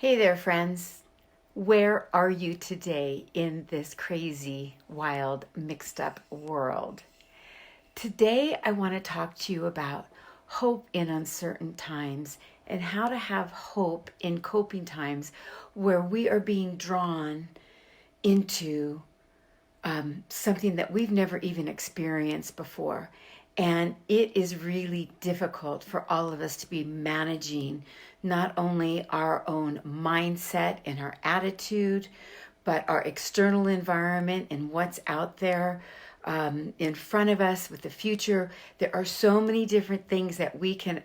Hey there, friends. Where are you today in this crazy, wild, mixed up world? Today, I want to talk to you about hope in uncertain times and how to have hope in coping times where we are being drawn into something that we've never even experienced before. And it is really difficult for all of us to be managing not only our own mindset and our attitude, but our external environment and what's out there in front of us with the future. There are so many different things that we can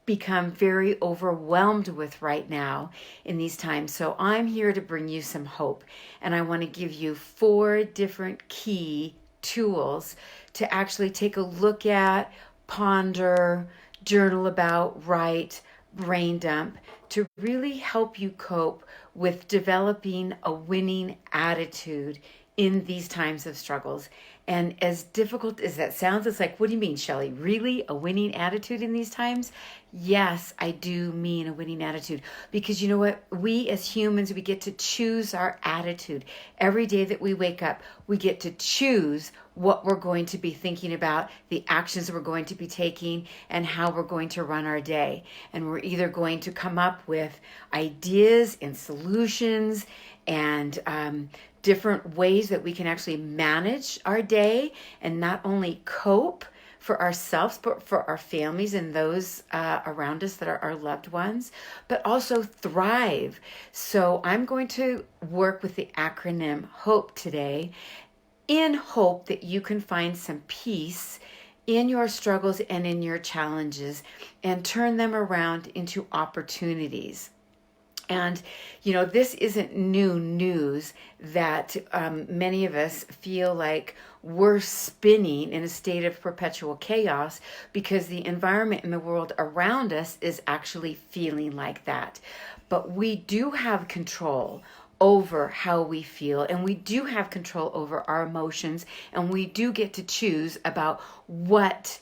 become very overwhelmed with right now in these times. So I'm here to bring you some hope. And I want to give you 4 different key tools to actually take a look at, ponder, journal about, write, brain dump, to really help you cope with developing a winning attitude in these times of struggles. And as difficult as that sounds, it's like, what do you mean, Shelley? Really? A winning attitude in these times? Yes, I do mean a winning attitude. Because you know what? We as humans, we get to choose our attitude. Every day that we wake up, we get to choose what we're going to be thinking about, the actions we're going to be taking, and how we're going to run our day. And we're either going to come up with ideas and solutions and different ways that we can actually manage our day and not only cope for ourselves, but for our families and those around us that are our loved ones, but also thrive. So I'm going to work with the acronym HOPE today, in hope that you can find some peace in your struggles and in your challenges and turn them around into opportunities. And, you know, this isn't new news that many of us feel like we're spinning in a state of perpetual chaos because the environment in the world around us is actually feeling like that. But we do have control over how we feel, and we do have control over our emotions, and we do get to choose about what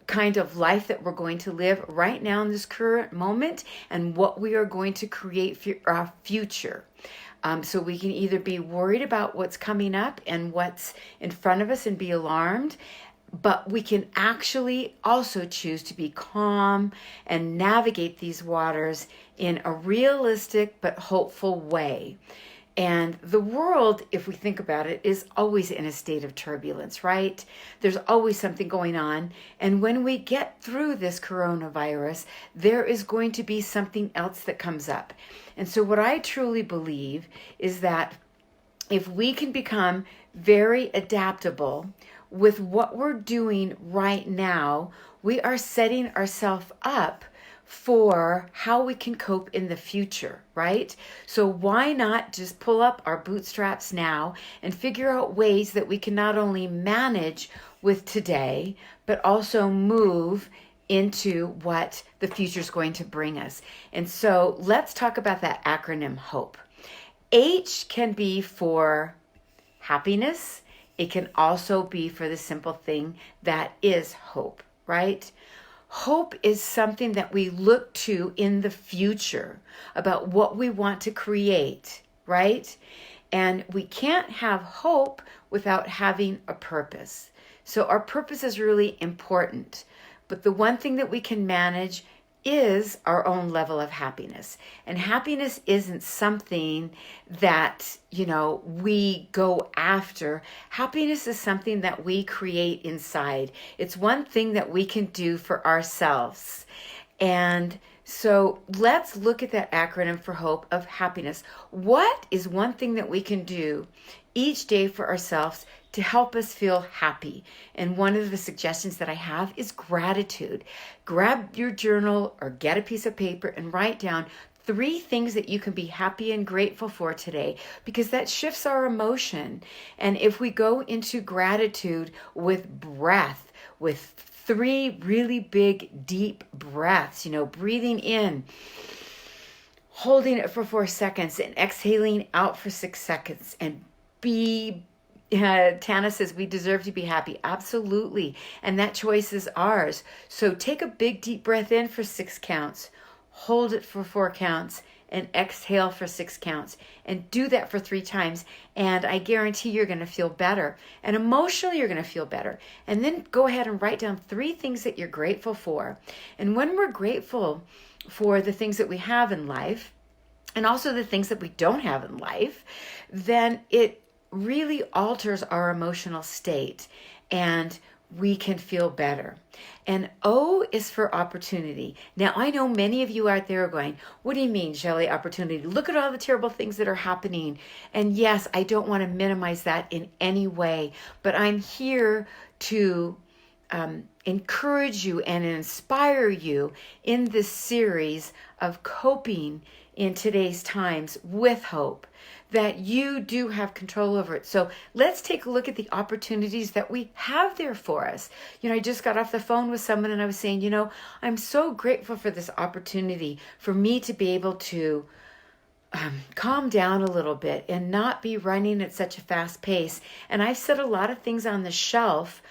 kind of life that we're going to live right now in this current moment and what we are going to create for our future. So we can either be worried about what's coming up and what's in front of us and be alarmed, but we can actually also choose to be calm and navigate these waters in a realistic but hopeful way. And the world, if we think about it, is always in a state of turbulence, right? There's always something going on. And when we get through this coronavirus, there is going to be something else that comes up. And so what I truly believe is that if we can become very adaptable with what we're doing right now, we are setting ourselves up for how we can cope in the future, right? So why not just pull up our bootstraps now and figure out ways that we can not only manage with today, but also move into what the future is going to bring us. And so let's talk about that acronym HOPE. H can be for happiness. It can also be for the simple thing that is hope, right? Hope is something that we look to in the future about what we want to create, right? And we can't have hope without having a purpose. So our purpose is really important. But the one thing that we can manage is our own level of happiness. And happiness isn't something that, we go after. Happiness is something that we create inside. It's one thing that we can do for ourselves. And so let's look at that acronym for hope of happiness. What is one thing that we can do each day for ourselves to help us feel happy? And one of the suggestions that I have is gratitude. Grab your journal or get a piece of paper and write down 3 things that you can be happy and grateful for today, because that shifts our emotion. And if we go into gratitude with breath, with 3 really big, deep breaths, breathing in, holding it for 4 seconds and exhaling out for 6 seconds, and Tana says we deserve to be happy. Absolutely. And that choice is ours. So take a big deep breath in for 6 counts. hold it for 4 counts, and exhale for 6 counts. And do that for 3 times. And I guarantee you're going to feel better. And emotionally, you're going to feel better. And then go ahead and write down 3 things that you're grateful for. And when we're grateful for the things that we have in life, and also the things that we don't have in life, then it really alters our emotional state. And we can feel better. And O is for opportunity. Now, I know many of you out there are going, what do you mean, Shelley, opportunity? Look at all the terrible things that are happening. And yes, I don't want to minimize that in any way, but I'm here to encourage you and inspire you in this series of coping in today's times with hope, that you do have control over it. So let's take a look at the opportunities that we have there for us. I just got off the phone with someone and I was saying, I'm so grateful for this opportunity for me to be able to calm down a little bit and not be running at such a fast pace. And I've set a lot of things on the shelf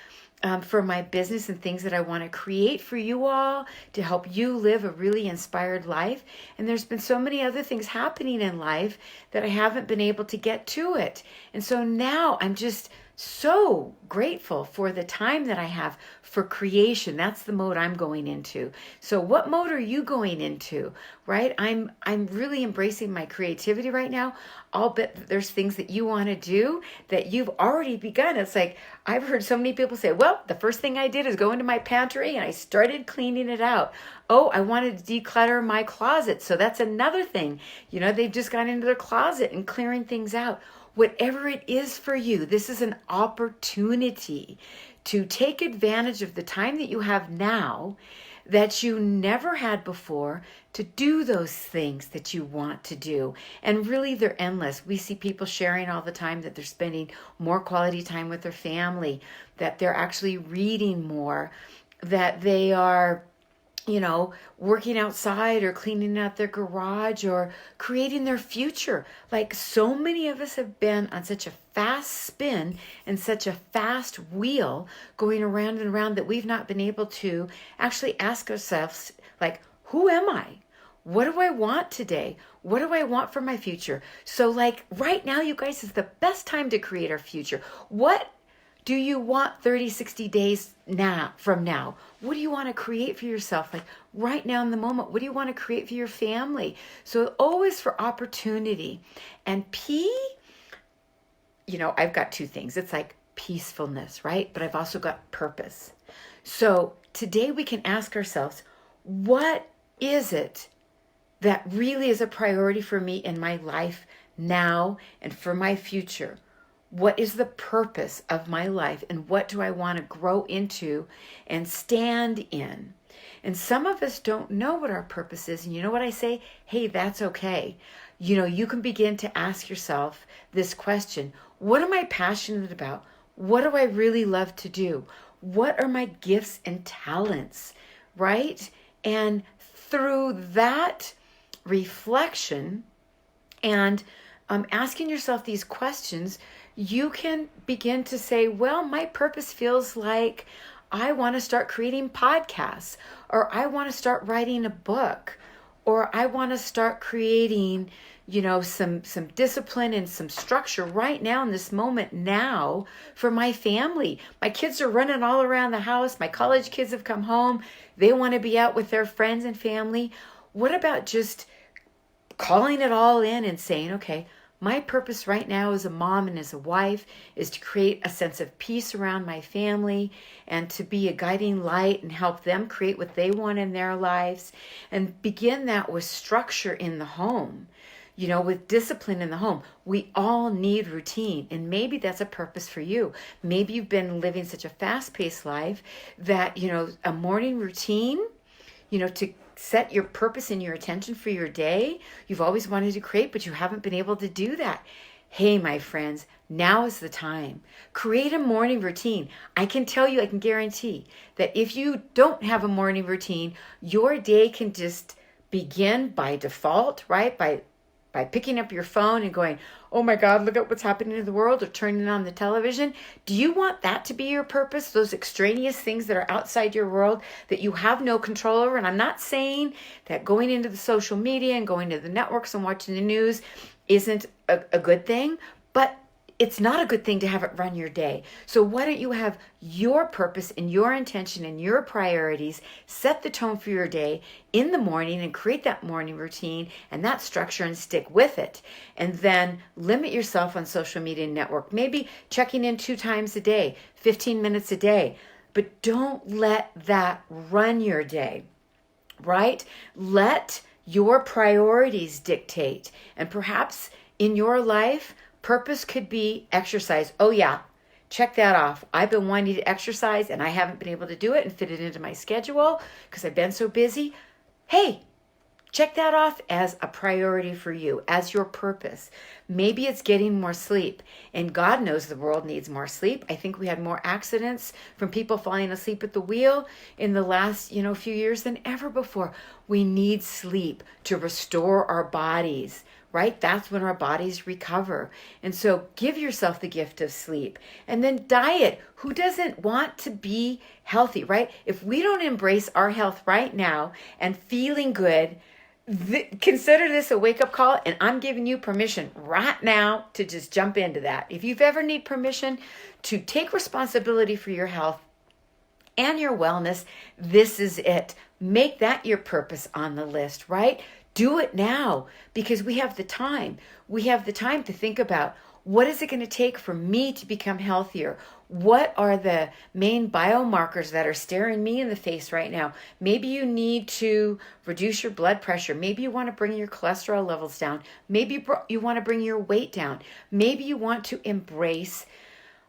for my business and things that I want to create for you all to help you live a really inspired life. And there's been so many other things happening in life that I haven't been able to get to it. And so now I'm just so grateful for the time that I have for creation. That's the mode I'm going into. So what mode are you going into, right? I'm really embracing my creativity right now. I'll bet that there's things that you want to do that you've already begun. It's like, I've heard so many people say, well, the first thing I did is go into my pantry and I started cleaning it out. Oh, I wanted to declutter my closet. So that's another thing. They've just gone into their closet and clearing things out. Whatever it is for you, this is an opportunity to take advantage of the time that you have now that you never had before to do those things that you want to do. And really, they're endless. We see people sharing all the time that they're spending more quality time with their family, that they're actually reading more, that they are working outside or cleaning out their garage or creating their future. Like, so many of us have been on such a fast spin and such a fast wheel going around and around that we've not been able to actually ask ourselves, like, who am I? What do I want today? What do I want for my future? So like right now, you guys, is the best time to create our future. What do you want 30, 60 days from now? What do you want to create for yourself? Like right now in the moment, what do you want to create for your family? So always for opportunity. And P, I've got 2 things. It's like peacefulness, right? But I've also got purpose. So today we can ask ourselves, what is it that really is a priority for me in my life now and for my future? What is the purpose of my life, and what do I want to grow into and stand in? And some of us don't know what our purpose is. And you know what I say? Hey, that's okay. You can begin to ask yourself this question. What am I passionate about? What do I really love to do? What are my gifts and talents, right? And through that reflection and asking yourself these questions, you can begin to say, well, my purpose feels like I want to start creating podcasts, or I want to start writing a book, or I want to start creating, some discipline and some structure right now in this moment now for my family. My kids are running all around the house. My college kids have come home. They want to be out with their friends and family. What about just calling it all in and saying, okay, my purpose right now as a mom and as a wife is to create a sense of peace around my family and to be a guiding light and help them create what they want in their lives, and begin that with structure in the home, with discipline in the home. We all need routine, and maybe that's a purpose for you. Maybe you've been living such a fast-paced life that, a morning routine, to set your purpose and your attention for your day. You've always wanted to create, but you haven't been able to do that. Hey, my friends, now is the time. Create a morning routine. I can guarantee that if you don't have a morning routine, your day can just begin by default, right? By by picking up your phone and going, oh my God, look at what's happening in the world, or turning on the television? Do you want that to be your purpose? Those extraneous things that are outside your world that you have no control over? And I'm not saying that going into the social media and going to the networks and watching the news isn't a good thing, but it's not a good thing to have it run your day. So why don't you have your purpose and your intention and your priorities, set the tone for your day in the morning and create that morning routine and that structure and stick with it. And then limit yourself on social media and network. Maybe checking in 2 times a day, 15 minutes a day. But don't let that run your day, right? Let your priorities dictate. And perhaps in your life, purpose could be exercise. Oh yeah, check that off. I've been wanting to exercise and I haven't been able to do it and fit it into my schedule because I've been so busy. Hey, check that off as a priority for you, as your purpose. Maybe it's getting more sleep. And God knows the world needs more sleep. I think we had more accidents from people falling asleep at the wheel in the last, few years than ever before. We need sleep to restore our bodies, right? That's when our bodies recover. And so give yourself the gift of sleep. And then diet. Who doesn't want to be healthy, right? If we don't embrace our health right now and feeling good, consider this a wake-up call, and I'm giving you permission right now to just jump into that. If you've ever need permission to take responsibility for your health and your wellness, this is it. Make that your purpose on the list, right? Do it now, because we have the time. We have the time to think about, what is it going to take for me to become healthier? What are the main biomarkers that are staring me in the face right now? Maybe you need to reduce your blood pressure. Maybe you want to bring your cholesterol levels down. Maybe you want to bring your weight down. Maybe you want to embrace,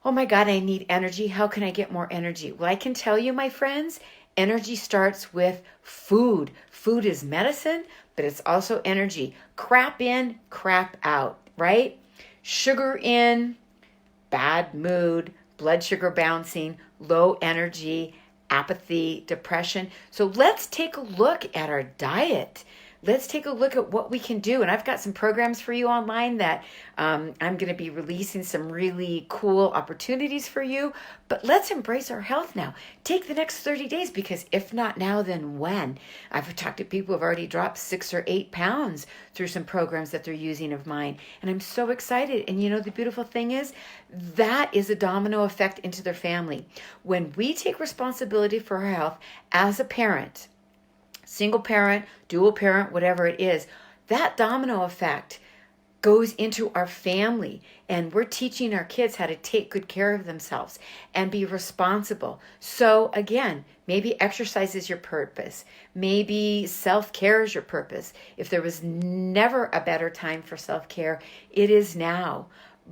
oh my God, I need energy. How can I get more energy? Well, I can tell you, my friends, energy starts with food. Food is medicine, but it's also energy. Crap in, crap out, right? Sugar in, bad mood, blood sugar bouncing, low energy, apathy, depression. So let's take a look at our diet. Let's take a look at what we can do. And I've got some programs for you online that I'm going to be releasing some really cool opportunities for you. But let's embrace our health now. Take the next 30 days, because if not now, then when? I've talked to people who have already dropped 6 or 8 pounds through some programs that they're using of mine. And I'm so excited. And the beautiful thing is, that is a domino effect into their family. When we take responsibility for our health as a parent, single parent, dual parent, whatever it is, that domino effect goes into our family, and we're teaching our kids how to take good care of themselves and be responsible. So again, maybe exercise is your purpose. Maybe self-care is your purpose. If there was never a better time for self-care, it is now.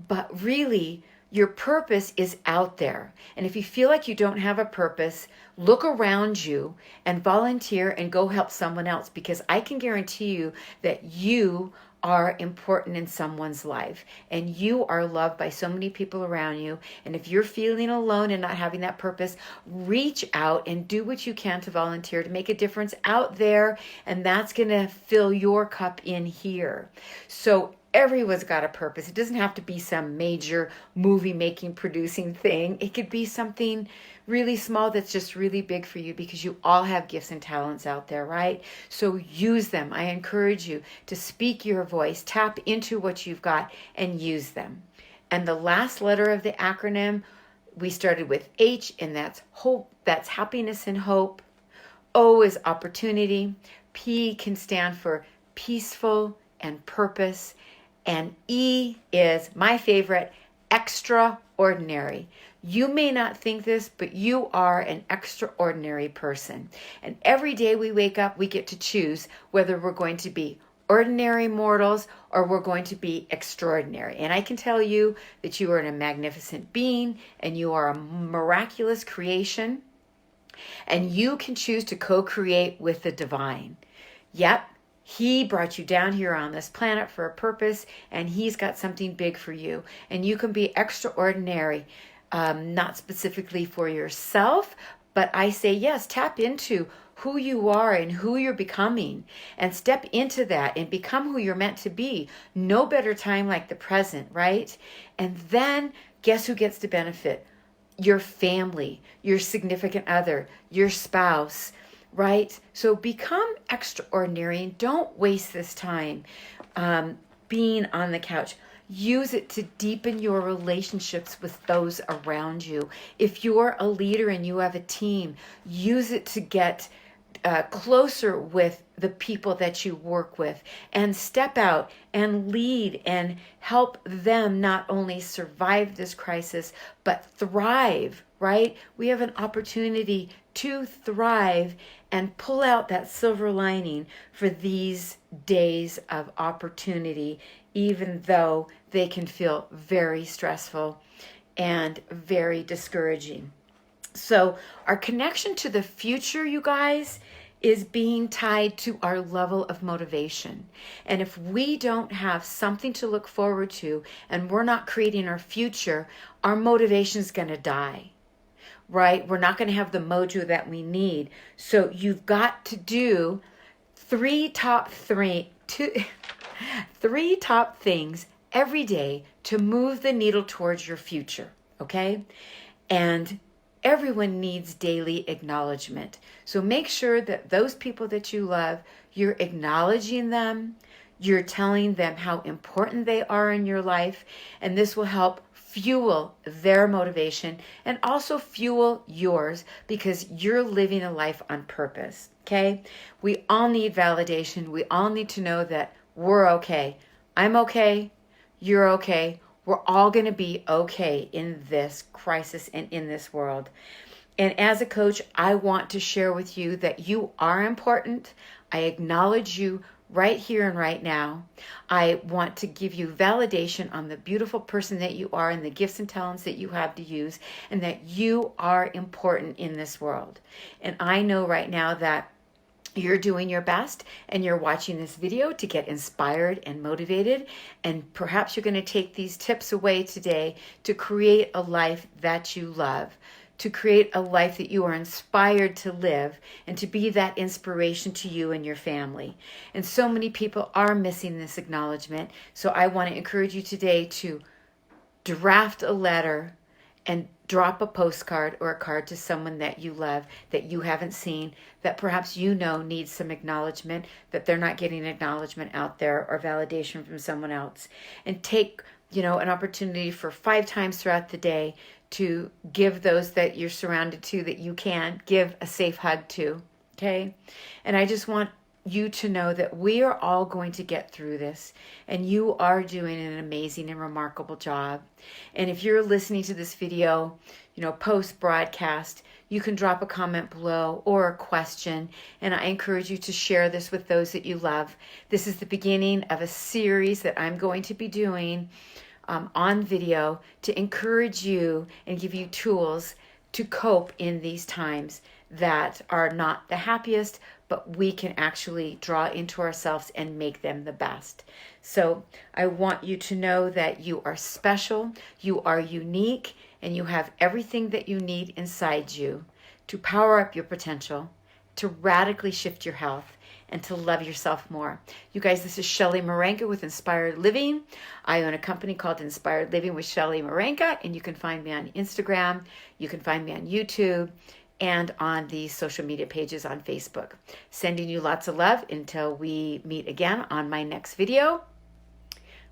But really, your purpose is out there. And if you feel like you don't have a purpose, look around you and volunteer and go help someone else, because I can guarantee you that you are important in someone's life and you are loved by so many people around you. And if you're feeling alone and not having that purpose, reach out and do what you can to volunteer to make a difference out there. And that's going to fill your cup in here. So everyone's got a purpose. It doesn't have to be some major movie making, producing thing. It could be something really small that's just really big for you, because you all have gifts and talents out there, right? So use them. I encourage you to speak your voice, tap into what you've got and use them. And the last letter of the acronym, we started with H, and that's hope. That's happiness and hope. O is opportunity. P can stand for peaceful and purpose. And E is my favorite, extraordinary. You may not think this, but you are an extraordinary person. And every day we wake up, we get to choose whether we're going to be ordinary mortals or we're going to be extraordinary. And I can tell you that you are a magnificent being and you are a miraculous creation. And you can choose to co-create with the divine. Yep. He brought you down here on this planet for a purpose, and he's got something big for you. And you can be extraordinary, not specifically for yourself, but I say, yes, tap into who you are and who you're becoming, and step into that and become who you're meant to be. No better time like the present, right? And then guess who gets to benefit? Your family, your significant other, your spouse, right? So become extraordinary and don't waste this time being on the couch. Use it to deepen your relationships with those around you. If you're a leader and you have a team, use it to get closer with the people that you work with, and step out and lead and help them not only survive this crisis, but thrive, right? We have an opportunity to thrive and pull out that silver lining for these days of opportunity, even though they can feel very stressful and very discouraging. So our connection to the future, you guys, is being tied to our level of motivation. And if we don't have something to look forward to and we're not creating our future, our motivation is going to die, right? We're not going to have the mojo that we need. So you've got to do three top things every day to move the needle towards your future, okay? And everyone needs daily acknowledgement. So make sure that those people that you love, you're acknowledging them, you're telling them how important they are in your life, and this will help fuel their motivation and also fuel yours, because you're living a life on purpose, okay? We all need validation. We all need to know that we're okay. I'm okay. You're okay. We're all going to be okay in this crisis and in this world. And as a coach, I want to share with you that you are important. I acknowledge you right here and right now. I want to give you validation on the beautiful person that you are and the gifts and talents that you have to use, and that you are important in this world. And I know right now that you're doing your best and you're watching this video to get inspired and motivated. And perhaps you're going to take these tips away today to create a life that you love, to create a life that you are inspired to live, and to be that inspiration to you and your family. And so many people are missing this acknowledgement. So I want to encourage you today to draft a letter and drop a postcard or a card to someone that you love, that you haven't seen, that perhaps you know needs some acknowledgement, that they're not getting acknowledgement out there or validation from someone else. And take, an opportunity for 5 times throughout the day to give those that you're surrounded to, that you can give a safe hug to, okay? And I just want you to know that we are all going to get through this, and you are doing an amazing and remarkable job. And if you're listening to this video, post broadcast, you can drop a comment below or a question, and I encourage you to share this with those that you love. This is the beginning of a series that I'm going to be doing on video to encourage you and give you tools to cope in these times that are not the happiest, but we can actually draw into ourselves and make them the best. So I want you to know that you are special, you are unique, and you have everything that you need inside you to power up your potential, to radically shift your health, and to love yourself more. You guys, this is Shelly Marenka with Inspired Living. I own a company called Inspired Living with Shelly Marenka, and you can find me on Instagram, you can find me on YouTube, and on the social media pages on Facebook. Sending you lots of love until we meet again on my next video.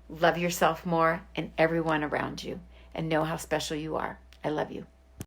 Love yourself more and everyone around you, and know how special you are. I love you.